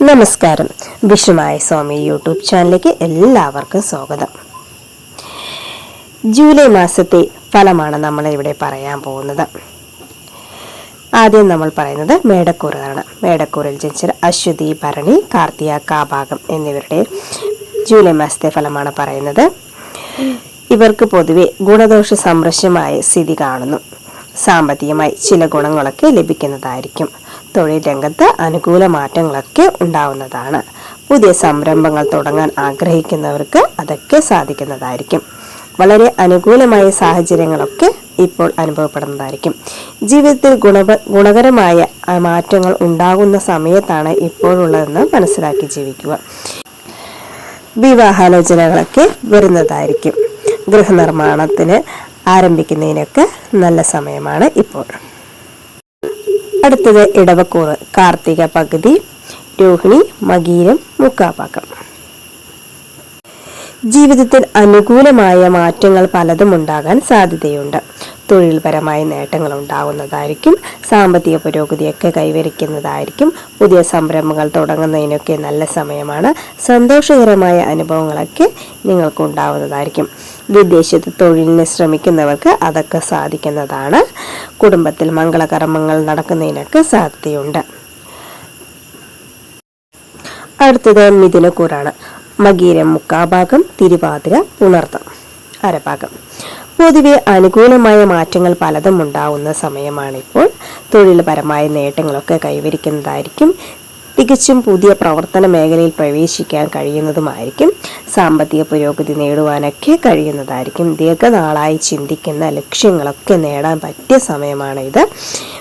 നമസ്കാരം. വിഷ്ണുമായ സ്വാമി യൂട്യൂബ് ചാനലിലേക്ക് എല്ലാവർക്കും സ്വാഗതം. ജൂലൈ മാസത്തെ ഫലമാണ് നമ്മൾ ഇവിടെ പറയാൻ പോകുന്നത്. ആദ്യം നമ്മൾ പറയുന്നത് മേടക്കൂറാണ്. മേടക്കൂറിൽ ജനിച്ച അശ്വതി, ഭരണി, കാർത്തിക, കാഭാഗം എന്നിവരുടെ ജൂലൈ മാസത്തെ ഫലമാണ് പറയുന്നത്. ഇവർക്ക് പൊതുവെ ഗുണദോഷ സംരക്ഷമായ സ്ഥിതി കാണുന്നു. സാമ്പത്തികമായി ചില ഗുണങ്ങളൊക്കെ ലഭിക്കുന്നതായിരിക്കും. തൊഴിൽ രംഗത്ത് അനുകൂല മാറ്റങ്ങളൊക്കെ ഉണ്ടാവുന്നതാണ്. പുതിയ സംരംഭങ്ങൾ തുടങ്ങാൻ ആഗ്രഹിക്കുന്നവർക്ക് അതൊക്കെ സാധിക്കുന്നതായിരിക്കും. വളരെ അനുകൂലമായ സാഹചര്യങ്ങളൊക്കെ ഇപ്പോൾ അനുഭവപ്പെടുന്നതായിരിക്കും. ജീവിതത്തിൽ ഗുണകരമായ മാറ്റങ്ങൾ ഉണ്ടാകുന്ന സമയത്താണ് ഇപ്പോഴുള്ളതെന്ന് മനസ്സിലാക്കി ജീവിക്കുക. വിവാഹാലോചനകളൊക്കെ വരുന്നതായിരിക്കും. ഗൃഹനിർമ്മാണത്തിന് ആരംഭിക്കുന്നതിനൊക്കെ നല്ല സമയമാണ് ഇപ്പോൾ. അടുത്തത് ഇടവക്കൂറ്. കാർത്തിക പകുതി, രോഹിണി, മകീരം, മുക്കാഭാഗം. ജീവിതത്തിൽ അനുകൂലമായ മാറ്റങ്ങൾ പലതും ഉണ്ടാകാൻ സാധ്യതയുണ്ട്. തൊഴിൽപരമായ നേട്ടങ്ങൾ ഉണ്ടാകുന്നതായിരിക്കും. സാമ്പത്തിക പുരോഗതിയൊക്കെ കൈവരിക്കുന്നതായിരിക്കും. പുതിയ സംരംഭങ്ങൾ തുടങ്ങുന്നതിനൊക്കെ നല്ല സമയമാണ്. സന്തോഷകരമായ അനുഭവങ്ങളൊക്കെ നിങ്ങൾക്ക് ഉണ്ടാവുന്നതായിരിക്കും. വിദേശത്ത് തൊഴിലിന് ശ്രമിക്കുന്നവർക്ക് അതൊക്കെ സാധിക്കുന്നതാണ്. കുടുംബത്തിൽ മംഗളകർമ്മങ്ങൾ നടക്കുന്നതിനൊക്കെ സാധ്യതയുണ്ട്. അടുത്തത് മിഥുനക്കൂറാണ്. മകീരം മുക്കാഭാഗം, തിരുവാതിര, പുണർതം അരഭാഗം. പൊതുവെ അനുകൂലമായ മാറ്റങ്ങൾ പലതും ഉണ്ടാവുന്ന സമയമാണിപ്പോൾ. തൊഴിൽപരമായ നേട്ടങ്ങളൊക്കെ കൈവരിക്കുന്നതായിരിക്കും. തികച്ചും പുതിയ പ്രവർത്തന മേഖലയിൽ പ്രവേശിക്കാൻ കഴിയുന്നതുമായിരിക്കും. സാമ്പത്തിക പുരോഗതി നേടുവാനൊക്കെ കഴിയുന്നതായിരിക്കും. ദീർഘനാളായി ചിന്തിക്കുന്ന ലക്ഷ്യങ്ങളൊക്കെ നേടാൻ പറ്റിയ സമയമാണിത്.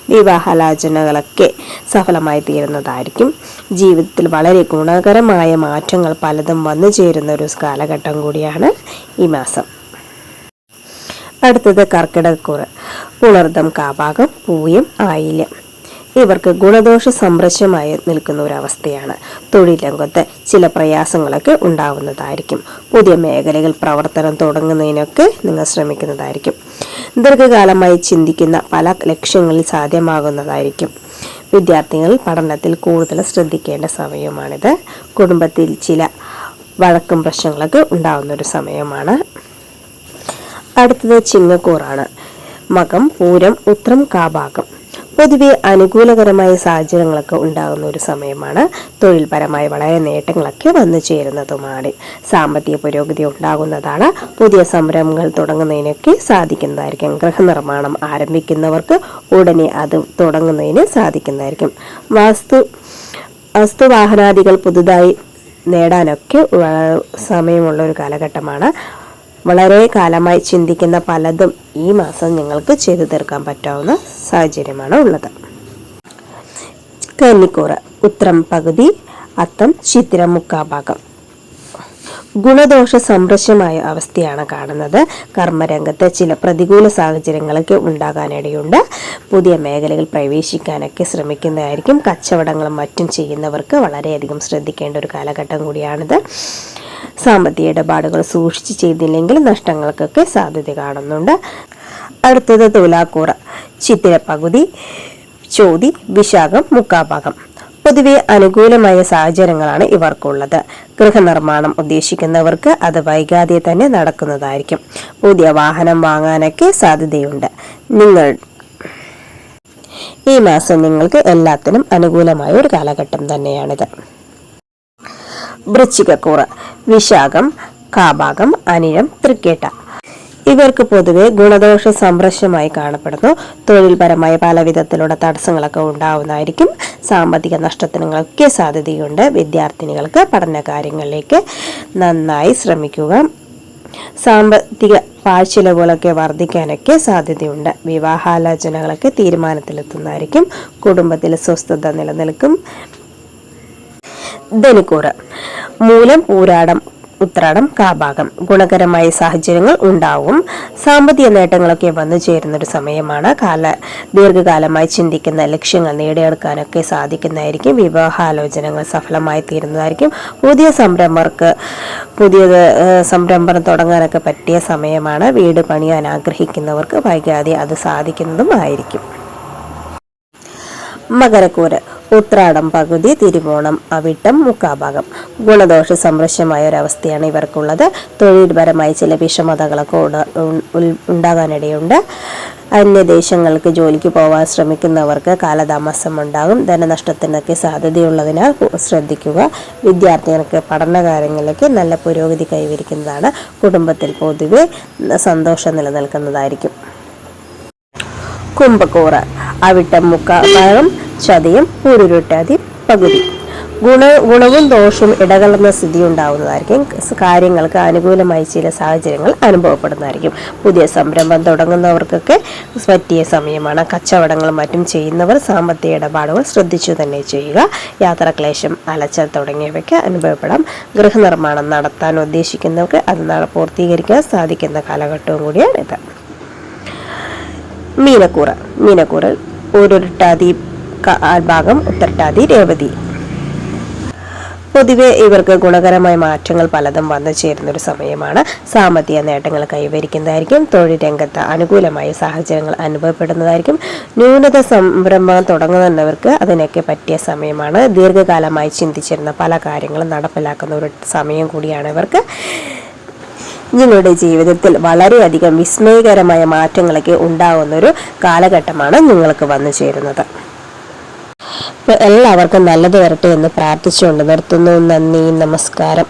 വിവാഹാലോചനകളൊക്കെ സഫലമായി തീരുന്നതായിരിക്കും. ജീവിതത്തിൽ വളരെ ഗുണകരമായ മാറ്റങ്ങൾ പലതും വന്നു ചേരുന്ന ഒരു കാലഘട്ടം കൂടിയാണ് ഈ മാസം. അടുത്തത് കർക്കിടകക്കൂറ്. പുണർതം, കാഭാഗം, പൂയം, ആയില്യം. ഇവർക്ക് ഗുണദോഷ സംരക്ഷമായി നിൽക്കുന്ന ഒരവസ്ഥയാണ്. തൊഴിൽ രംഗത്ത് ചില പ്രയാസങ്ങളൊക്കെ ഉണ്ടാവുന്നതായിരിക്കും. പുതിയ മേഖലകൾ പ്രവർത്തനം തുടങ്ങുന്നതിനൊക്കെ നിങ്ങൾ ശ്രമിക്കുന്നതായിരിക്കും. ദീർഘകാലമായി ചിന്തിക്കുന്ന പല ലക്ഷ്യങ്ങളിൽ സാധ്യമാകുന്നതായിരിക്കും. വിദ്യാർത്ഥികൾ പഠനത്തിൽ കൂടുതൽ ശ്രദ്ധിക്കേണ്ട സമയമാണിത്. കുടുംബത്തിൽ ചില വഴക്കും പ്രശ്നങ്ങളൊക്കെ ഉണ്ടാവുന്ന ഒരു സമയമാണ്. അടുത്തത് ചിങ്ങക്കൂറാണ്. മകം, പൂരം, ഉത്രം, കാഭാഗം. പൊതുവെ അനുകൂലകരമായ സാഹചര്യങ്ങളൊക്കെ ഉണ്ടാകുന്ന ഒരു സമയമാണ്. തൊഴിൽപരമായ വളരെ നേട്ടങ്ങളൊക്കെ വന്നു ചേരുന്നതുമാണ്. സാമ്പത്തിക പുരോഗതി ഉണ്ടാകുന്നതാണ്. പുതിയ സംരംഭങ്ങൾ തുടങ്ങുന്നതിനൊക്കെ സാധിക്കുന്നതായിരിക്കും. ഗൃഹനിർമ്മാണം ആരംഭിക്കുന്നവർക്ക് ഉടനെ അത് തുടങ്ങുന്നതിന് സാധിക്കുന്നതായിരിക്കും. വസ്തുവാഹനാദികൾ പുതുതായി നേടാനൊക്കെ സമയമുള്ള ഒരു കാലഘട്ടമാണ്. വളരെ കാലമായി ചിന്തിക്കുന്ന പലതും ഈ മാസം നിങ്ങൾക്ക് ചെയ്തു തീർക്കാൻ പറ്റാവുന്ന സാഹചര്യമാണ് ഉള്ളത്. കന്നിക്കൂറ്. ഉത്രം പകുതി, അത്തം, ചിത്തിര, മുക്കാഭാഗം. ഗുണദോഷ സംരക്ഷമായ അവസ്ഥയാണ് കാണുന്നത്. കർമ്മരംഗത്ത് ചില പ്രതികൂല സാഹചര്യങ്ങളൊക്കെ ഉണ്ടാകാനിടയുണ്ട്. പുതിയ മേഖലകൾ പ്രവേശിക്കാനൊക്കെ ശ്രമിക്കുന്നതായിരിക്കും. കച്ചവടങ്ങളും മറ്റും ചെയ്യുന്നവർക്ക് വളരെയധികം ശ്രദ്ധിക്കേണ്ട ഒരു കാലഘട്ടം കൂടിയാണിത്. സാമ്പത്തിക ഇടപാടുകൾ സൂക്ഷിച്ച് ചെയ്തില്ലെങ്കിൽ നഷ്ടങ്ങൾക്കൊക്കെ സാധ്യത കാണുന്നുണ്ട്. അടുത്തത് തുലാക്കൂറ്. ചിത്തിര പകുതി, ചോതി, വിശാഖം, മുക്കാഭാഗം. പൊതുവെ അനുകൂലമായ സാഹചര്യങ്ങളാണ് ഇവർക്കുള്ളത്. ഗൃഹനിർമ്മാണം ഉദ്ദേശിക്കുന്നവർക്ക് അത് വൈകാതെ തന്നെ നടക്കുന്നതായിരിക്കും. പുതിയ വാഹനം വാങ്ങാനൊക്കെ സാധ്യതയുണ്ട്. ഈ മാസം നിങ്ങൾക്ക് എല്ലാത്തിനും അനുകൂലമായ ഒരു കാലഘട്ടം തന്നെയാണിത്. വൃശ്ചികക്കൂറ്. വിശാഖം, കാഭാഗം, അനിഴം, തൃക്കേട്ട. ഇവർക്ക് പൊതുവെ ഗുണദോഷ സംരക്ഷമായി കാണപ്പെടുന്നു. തൊഴിൽപരമായ പല വിധത്തിലുള്ള തടസ്സങ്ങളൊക്കെ ഉണ്ടാവുന്നതായിരിക്കും. സാമ്പത്തിക നഷ്ടത്തിനൊക്കെ സാധ്യതയുണ്ട്. വിദ്യാർത്ഥിനികൾക്ക് പഠന കാര്യങ്ങളിലേക്ക് നന്നായി ശ്രമിക്കുക. സാമ്പത്തിക പാഴ്ചിലവുകളൊക്കെ വർദ്ധിക്കാനൊക്കെ സാധ്യതയുണ്ട്. വിവാഹാലോചനകളൊക്കെ തീരുമാനത്തിലെത്തുന്നതായിരിക്കും. കുടുംബത്തിൽ സ്വസ്ഥത നിലനിൽക്കും. ധനുക്കൂറ്. മൂലം, പൂരാടം, ഉത്രാടം, കാഭാഗം. ഗുണകരമായ സാഹചര്യങ്ങൾ ഉണ്ടാവും. സാമ്പത്തിക നേട്ടങ്ങളൊക്കെ വന്നു ചേരുന്നൊരു സമയമാണ്. ദീർഘകാലമായി ചിന്തിക്കുന്ന ലക്ഷ്യങ്ങൾ നേടിയെടുക്കാനൊക്കെ സാധിക്കുന്നതായിരിക്കും. വിവാഹാലോചനകൾ സഫലമായി തീരുന്നതായിരിക്കും. പുതിയ സംരംഭം തുടങ്ങാനൊക്കെ പറ്റിയ സമയമാണ്. വീട് പണിയാൻ ആഗ്രഹിക്കുന്നവർക്ക് വൈകാതെ അത് സാധിക്കുന്നതും ആയിരിക്കും. മകരക്കൂറ്. ഉത്രാടം പകുതി, തിരുവോണം അവിട്ടം മുക്കാഭാഗം. ഗുണദോഷ സമ്മിശ്രമായ ഒരവസ്ഥയാണ് ഇവർക്കുള്ളത്. തൊഴിൽപരമായി ചില വിഷമതകളൊക്കെ ഉണ്ടാകാനിടയുണ്ട്. അന്യദേശങ്ങൾക്ക് ജോലിക്ക് പോകാൻ ശ്രമിക്കുന്നവർക്ക് കാലതാമസം ഉണ്ടാകും. ധനനഷ്ടത്തിനൊക്കെ സാധ്യതയുള്ളതിനാൽ ശ്രദ്ധിക്കുക. വിദ്യാർത്ഥികൾക്ക് പഠനകാര്യങ്ങളിലേക്ക് നല്ല പുരോഗതി കൈവരിക്കുന്നതാണ്. കുടുംബത്തിൽ പൊതുവെ സന്തോഷം നിലനിൽക്കുന്നതായിരിക്കും. കുംഭക്കൂറ് അവിട്ടം മുക്കാഭാഗം, ചതയം പൂരുരുട്ടാതി പകുതി. ഗുണവും ദോഷവും ഇടകലർന്ന സ്ഥിതി ഉണ്ടാവുന്നതായിരിക്കും. കാര്യങ്ങൾക്ക് അനുകൂലമായി ചില സാഹചര്യങ്ങൾ അനുഭവപ്പെടുന്നതായിരിക്കും. പുതിയ സംരംഭം തുടങ്ങുന്നവർക്കൊക്കെ പറ്റിയ സമയമാണ്. കച്ചവടങ്ങളും മറ്റും ചെയ്യുന്നവർ സാമ്പത്തിക ഇടപാടുകൾ ശ്രദ്ധിച്ചു തന്നെ ചെയ്യുക. യാത്രാക്ലേശം, അലച്ചൽ തുടങ്ങിയവയ്ക്ക് അനുഭവപ്പെടാം. ഗൃഹനിർമ്മാണം നടത്താൻ ഉദ്ദേശിക്കുന്നവർക്ക് അത് പൂർത്തീകരിക്കാൻ സാധിക്കുന്ന കാലഘട്ടവും കൂടിയാണ് ഇത്. മീനക്കൂറ് പൂരുരുട്ടാതി ഭാഗം, ഉത്രട്ടാതി രേവതി. പൊതുവെ ഇവർക്ക് ഗുണകരമായ മാറ്റങ്ങൾ പലതും വന്നു ചേരുന്നൊരു സമയമാണ്. സാമ്പത്തിക നേട്ടങ്ങൾ കൈവരിക്കുന്നതായിരിക്കും. തൊഴിൽ രംഗത്ത് അനുകൂലമായ സാഹചര്യങ്ങൾ അനുഭവപ്പെടുന്നതായിരിക്കും. ന്യൂനത സംരംഭം തുടങ്ങുന്നവർക്ക് അതിനൊക്കെ പറ്റിയ സമയമാണ്. ദീർഘകാലമായി ചിന്തിച്ചിരുന്ന പല കാര്യങ്ങളും നടപ്പിലാക്കുന്ന ഒരു സമയം കൂടിയാണ് ഇവർക്ക്. നിങ്ങളുടെ ജീവിതത്തിൽ വളരെയധികം വിസ്മയകരമായ മാറ്റങ്ങളൊക്കെ ഉണ്ടാകുന്നൊരു കാലഘട്ടമാണ് നിങ്ങൾക്ക് വന്നു ചേരുന്നത്. എല്ലാവർക്കും നല്ലത് വരട്ടെ എന്ന് പ്രാർത്ഥിച്ചുകൊണ്ട് നിർത്തുന്നു. നന്ദി, നമസ്കാരം.